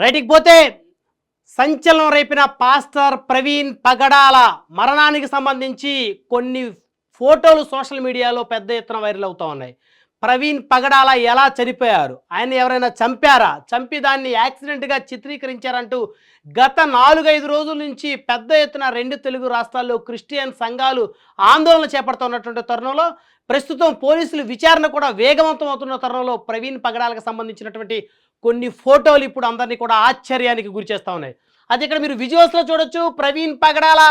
రైట్కి పోతే సంచలనం రేపిన పాస్టర్ ప్రవీణ్ పగడాల మరణానికి సంబంధించి కొన్ని ఫోటోలు సోషల్ మీడియాలో పెద్ద ఎత్తున వైరల్ అవుతూ ఉన్నాయి. ప్రవీణ్ పగడాల ఎలా చనిపోయారు, ఆయన ఎవరైనా చంపారా, చంపి దాన్ని యాక్సిడెంట్గా చిత్రీకరించారంటూ గత 4-5 రోజుల నుంచి పెద్ద ఎత్తున 2 తెలుగు రాష్ట్రాల్లో క్రిస్టియన్ సంఘాలు ఆందోళన చేపడుతున్నటువంటి తరుణంలో ప్రస్తుతం పోలీసులు విచారణ కూడా వేగవంతం అవుతున్న తరుణంలో ప్రవీణ్ పగడాలకు సంబంధించినటువంటి కొన్ని ఫోటోలు ఇప్పుడు అందరినీ కూడా ఆశ్చర్యానికి గురి చేస్తూ ఉన్నాయి. అది ఇక్కడ మీరు విజువల్స్లో చూడొచ్చు. ప్రవీణ్ పగడాల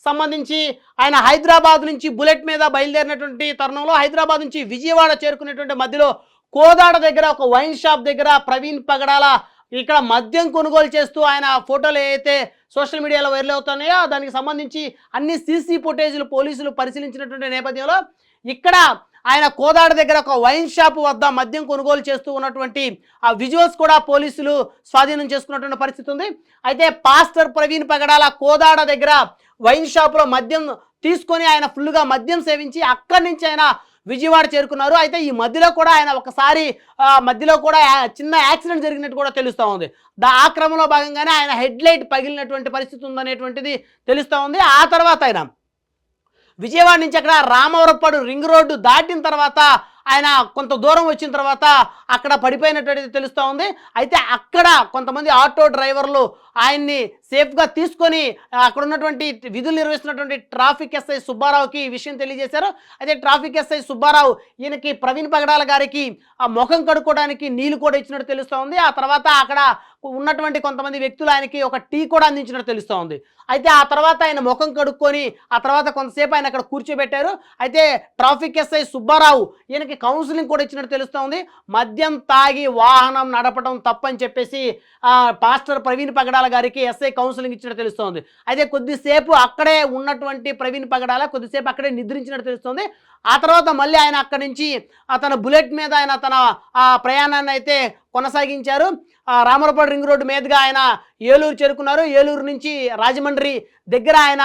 సంబంధించి ఆయన హైదరాబాద్ నుంచి బుల్లెట్ మీద బయలుదేరినటువంటి తరుణంలో హైదరాబాద్ నుంచి విజయవాడ చేరుకునేటువంటి మధ్యలో కోదాడ దగ్గర ఒక వైన్ షాప్ దగ్గర ప్రవీణ్ పగడాల ఇక్కడ మద్యం కొనుగోలు చేస్తూ ఆయన ఫోటోలు ఏవైతే సోషల్ మీడియాలో వైరల్ అవుతున్నాయో దానికి సంబంధించి అన్ని సీసీ ఫుటేజీలు పోలీసులు పరిశీలించినటువంటి నేపథ్యంలో ఇక్కడ ఆయన కోదాడ దగ్గర ఒక వైన్ షాప్ వద్ద మద్యం కొనుగోలు చేస్తూ ఉన్నటువంటి ఆ విజువల్స్ కూడా పోలీసులు స్వాధీనం చేసుకున్నటువంటి పరిస్థితి ఉంది. అయితే పాస్టర్ ప్రవీణ్ పగడాల కోదాడ దగ్గర వైన్ షాప్లో మద్యం తీసుకొని ఆయన ఫుల్గా మద్యం సేవించి అక్కడి నుంచి ఆయన విజయవాడ చేరుకున్నారు. అయితే ఈ మధ్యలో కూడా ఆయన ఒకసారి మధ్యలో కూడా చిన్న యాక్సిడెంట్ జరిగినట్టు కూడా తెలుస్తూ ఉంది. ఆ క్రమంలో భాగంగానే ఆయన హెడ్ లైట్ పగిలినటువంటి పరిస్థితి ఉందనేటువంటిది తెలుస్తూ ఉంది. ఆ తర్వాత ఆయన విజయవాడ నుంచి అక్కడ రామవరపాడు రింగ్ రోడ్డు దాటిన తర్వాత ఆయన కొంత దూరం వచ్చిన తర్వాత అక్కడ పడిపోయినటువంటిది తెలుస్తూ ఉంది. అయితే అక్కడ కొంతమంది ఆటో డ్రైవర్లు ఆయన్ని సేఫ్గా తీసుకొని అక్కడ ఉన్నటువంటి విధులు నిర్వహిస్తున్నటువంటి ట్రాఫిక్ ఎస్ఐ సుబ్బారావుకి ఈ విషయం తెలియజేశారు. అయితే ట్రాఫిక్ ఎస్ఐ సుబ్బారావు ఈయనకి ప్రవీణ్ పగడాల గారికి ఆ ముఖం కడుక్కోవడానికి నీళ్లు కూడా ఇచ్చినట్టు తెలుస్తూ ఉంది. ఆ తర్వాత అక్కడ ఉన్నటువంటి కొంతమంది వ్యక్తులు ఆయనకి ఒక టీ కూడా అందించినట్టు తెలుస్తూ ఉంది. అయితే ఆ తర్వాత ఆయన ముఖం కడుక్కొని ఆ తర్వాత కొంతసేపు ఆయన అక్కడ కూర్చోబెట్టారు. అయితే ట్రాఫిక్ ఎస్ఐ సుబ్బారావు ఈయనకి కౌన్సిలింగ్ కూడా ఇచ్చినట్టు తెలుస్తూ ఉంది. మద్యం తాగి వాహనం నడపడం తప్పని చెప్పేసి పాస్టర్ ప్రవీణ్ పగడాల గారికి ఎస్ఐ కౌన్సిలింగ్ ఇచ్చినట్టు తెలుస్తోంది. అయితే కొద్దిసేపు అక్కడే ఉన్నటువంటి ప్రవీణ్ పగడాల కొద్దిసేపు అక్కడే నిద్రించినట్టు తెలుస్తోంది. ఆ తర్వాత మళ్ళీ ఆయన అక్కడి నుంచి తన బుల్లెట్ మీద ఆయన తన ప్రయాణాన్ని అయితే కొనసాగించారు. రామరపాడు రింగ్ రోడ్డు మీదుగా ఆయన ఏలూరు చేరుకున్నారు. ఏలూరు నుంచి రాజమండ్రి దగ్గర ఆయన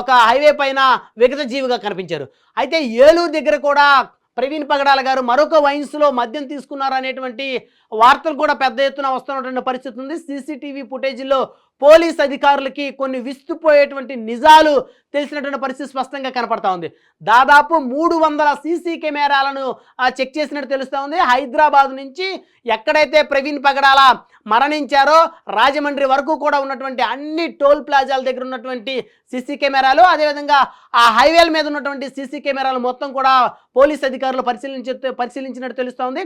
ఒక హైవే పైన విగత జీవిగా కనిపించారు. అయితే ఏలూరు దగ్గర కూడా ప్రవీణ్ పగడాల గారు మరొక వైన్స్లో మద్యం తీసుకున్నారు అనేటువంటి వార్తలు కూడా పెద్ద ఎత్తున వస్తున్నటువంటి పరిస్థితి ఉంది. సీసీటీవీ ఫుటేజీల్లో పోలీస్ అధికారులకి కొన్ని విస్తుపోయేటువంటి నిజాలు తెలిసినటువంటి పరిస్థితి స్పష్టంగా కనపడతా ఉంది. దాదాపు 300 సీసీ కెమెరాలను చెక్ చేసినట్టు తెలుస్తూ ఉంది. హైదరాబాద్ నుంచి ఎక్కడైతే ప్రవీణ్ పగడాల మరణించారో రాజమండ్రి వరకు కూడా ఉన్నటువంటి అన్ని టోల్ ప్లాజాల దగ్గర ఉన్నటువంటి సీసీ కెమెరాలు, అదేవిధంగా ఆ హైవేల మీద ఉన్నటువంటి సీసీ కెమెరాలు మొత్తం కూడా పోలీస్ అధికారులు పరిశీలించినట్టు తెలుస్తూ ఉంది.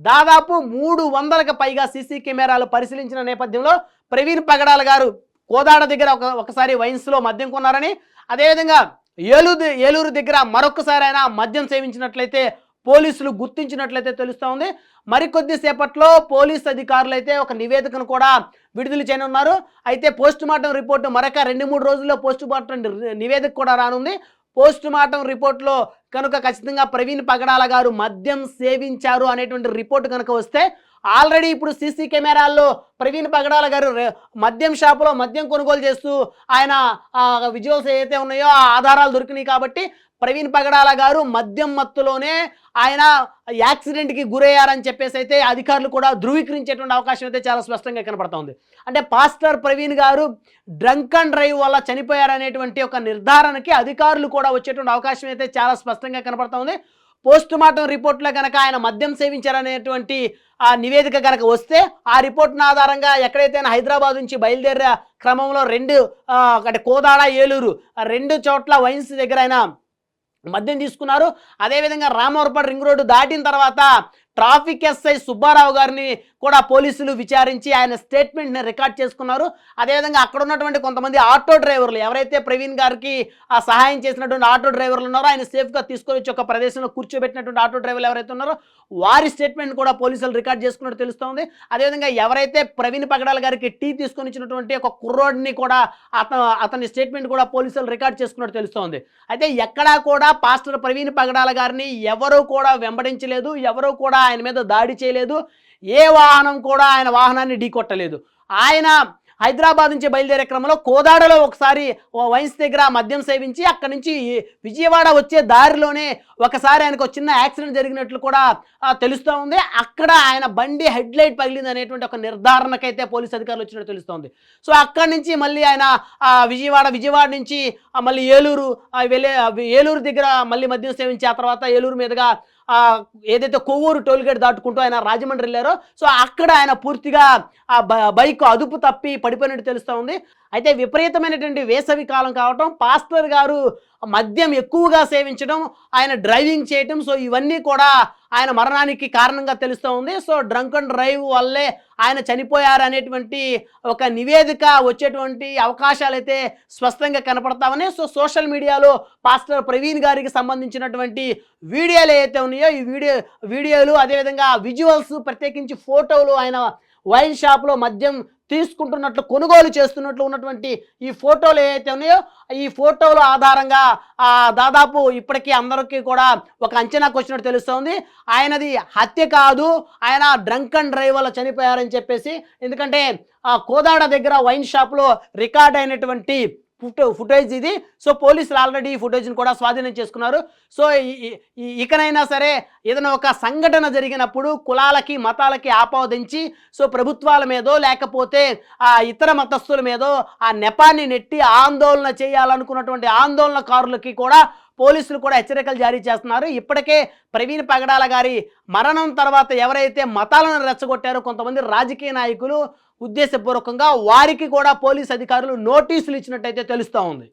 దాదాపు 300కి పైగా సీసీ కెమెరాలు పరిశీలించిన నేపథ్యంలో ప్రవీణ్ పగడాల గారు కోదాడ దగ్గర ఒకసారి వైన్స్లో మద్యం కొన్నారని, అదేవిధంగా ఏలూరు దగ్గర మరొకసారి ఆయన మద్యం సేవించినట్లయితే పోలీసులు గుర్తించినట్లయితే తెలుస్తూ ఉంది. మరికొద్ది సేపట్లో పోలీస్ అధికారులు అయితే ఒక నివేదికను కూడా విడుదల చేయనున్నారు. అయితే పోస్ట్ మార్టం రిపోర్టు మరొక 2-3 రోజుల్లో పోస్ట్ మార్టం నివేదిక కూడా రానుంది. పోస్ట్ మార్టం రిపోర్ట్లో కనుక ఖచ్చితంగా ప్రవీణ్ పగడాల గారు మద్యం సేవించారు అనేటువంటి రిపోర్టు కనుక వస్తే ఆల్రెడీ ఇప్పుడు సీసీ కెమెరాల్లో ప్రవీణ్ పగడాల గారు మద్యం షాపులో మద్యం కొనుగోలు చేస్తూ ఆయన విజువల్స్ ఏవైతే ఉన్నాయో ఆ ఆధారాలు దొరికినాయి. కాబట్టి ప్రవీణ్ పగడాల గారు మద్యం మత్తులోనే ఆయన యాక్సిడెంట్కి గురయ్యారని చెప్పేసి అయితే అధికారులు కూడా ధృవీకరించేటువంటి అవకాశం అయితే చాలా స్పష్టంగా కనపడతా ఉంది. అంటే పాస్టర్ ప్రవీణ్ గారు డ్రంక్ అండ్ డ్రైవ్ వల్ల చనిపోయారనేటువంటి ఒక నిర్ధారణకి అధికారులు కూడా వచ్చేటువంటి అవకాశం అయితే చాలా స్పష్టంగా కనపడతా ఉంది. పోస్ట్ మార్టం రిపోర్ట్లో కనుక ఆయన మద్యం సేవించారనేటువంటి ఆ నివేదిక కనుక వస్తే ఆ రిపోర్ట్ను ఆధారంగా ఎక్కడైతే ఆయన హైదరాబాద్ నుంచి బయలుదేరే క్రమంలో అంటే కోదాడ ఏలూరు 2 చోట్ల వైన్స్ దగ్గర ఆయన మద్యం తీసుకున్నారు. అదేవిధంగా రామవరపాడు రింగ్ రోడ్డు దాటిన తర్వాత ట్రాఫిక్ ఎస్ఐ సుబ్బారావు గారిని కూడా పోలీసులు విచారించి ఆయన స్టేట్మెంట్ని రికార్డ్ చేసుకున్నారు. అదేవిధంగా అక్కడ ఉన్నటువంటి కొంతమంది ఆటో డ్రైవర్లు ఎవరైతే ప్రవీణ్ గారికి సహాయం చేసినటువంటి ఆటో డ్రైవర్లు ఉన్నారో ఆయన సేఫ్గా తీసుకొని వచ్చి ఒక ప్రదేశంలో కూర్చోబెట్టినటువంటి ఆటో డ్రైవర్లు ఎవరైతే ఉన్నారో వారి స్టేట్మెంట్ కూడా పోలీసులు రికార్డ్ చేసుకున్నట్టు తెలుస్తోంది. అదేవిధంగా ఎవరైతే ప్రవీణ్ పగడాల గారికి టీ తీసుకొని ఇచ్చినటువంటి ఒక కుర్రోడిని కూడా అతని స్టేట్మెంట్ కూడా పోలీసులు రికార్డ్ చేసుకున్నట్టు తెలుస్తోంది. అయితే ఎక్కడా కూడా పాస్టర్ ప్రవీణ్ పగడాల గారిని ఎవరూ కూడా వెంబడించలేదు, ఎవరూ కూడా ఆయన మీద దాడి చేయలేదు, ఏ వాహనం కూడా ఆయన వాహనాన్ని ఢీకొట్టలేదు. ఆయన హైదరాబాద్ నుంచి బయలుదేరే క్రమంలో కోదాడలో ఒకసారి ఓ వైన్స్ దగ్గర మద్యం సేవించి అక్కడి నుంచి విజయవాడ వచ్చే దారిలోనే ఒకసారి ఆయనకు చిన్న యాక్సిడెంట్ జరిగినట్లు కూడా తెలుస్తూ ఉంది. అక్కడ ఆయన బండి హెడ్ లైట్ పగిలింది అనేటువంటి ఒక నిర్ధారణకైతే పోలీసు అధికారులు వచ్చినట్టు తెలుస్తోంది. సో అక్కడి నుంచి మళ్ళీ ఆయన విజయవాడ నుంచి మళ్ళీ ఏలూరు దగ్గర మళ్ళీ మద్యం సేవించి ఆ తర్వాత ఏలూరు మీదుగా ఏదైతే కొవ్వూరు టోల్గేట్ దాటుకుంటూ ఆయన రాజమండ్రి వెళ్ళారో సో అక్కడ ఆయన పూర్తిగా ఆ బైక్ అదుపు తప్పి పడిపోయినట్టు తెలుస్తూ ఉంది. అయితే విపరీతమైనటువంటి వేసవి కాలం కావటం, పాస్టర్ గారు మద్యం ఎక్కువగా సేవించడం, ఆయన డ్రైవింగ్ చేయటం, సో ఇవన్నీ కూడా ఆయన మరణానికి కారణంగా తెలుస్తూ ఉంది. సో డ్రంక్ అండ్ డ్రైవ్ వల్లే ఆయన చనిపోయారు అనేటువంటి ఒక నివేదిక వచ్చేటువంటి అవకాశాలు అయితే స్పష్టంగా కనపడతామని. సో సోషల్ మీడియాలో పాస్టర్ ప్రవీణ్ గారికి సంబంధించినటువంటి వీడియోలు ఏవైతే ఉన్నాయో ఈ వీడియోలు అదేవిధంగా విజువల్స్, ప్రత్యేకించి ఫోటోలు, ఆయన వైన్ షాప్లో మద్యం తీసుకుంటున్నట్లు, కొనుగోలు చేస్తున్నట్లు ఉన్నటువంటి ఈ ఫోటోలు ఏవైతే ఉన్నాయో ఈ ఫోటోల ఆధారంగా దాదాపు ఇప్పటికీ అందరికీ కూడా ఒక అంచనాకు వచ్చినట్టు తెలుస్తోంది. ఆయనది హత్య కాదు, ఆయన డ్రంక్ అండ్ డ్రైవ్ వల్ల చనిపోయారని చెప్పేసి. ఎందుకంటే కోదాడ దగ్గర వైన్ షాప్లో రికార్డ్ అయినటువంటి ఫుటేజ్ ఇది. సో పోలీసులు ఆల్రెడీ ఈ ఫుటేజ్ని కూడా స్వాధీనం చేసుకున్నారు. సో ఇకనైనా సరే ఏదైనా ఒక సంఘటన జరిగినప్పుడు కులాలకి మతాలకి ఆపాదించి సో ప్రభుత్వాల మీదో లేకపోతే ఇతర మతస్థుల మీదో ఆ నెపాన్ని నెట్టి ఆందోళన చేయాలనుకున్నటువంటి ఆందోళనకారులకి కూడా పోలీసులు కూడా హెచ్చరికలు జారీ చేస్తున్నారు. ఇప్పటికే ప్రవీణ్ పగడాల గారి మరణం తర్వాత ఎవరైతే మతాలను రెచ్చగొట్టారో కొంతమంది రాజకీయ నాయకులు ఉద్దేశపూర్వకంగా వారికి కూడా పోలీసు అధికారులు నోటీసులు ఇచ్చినట్టయితే తెలుస్తూ ఉంది.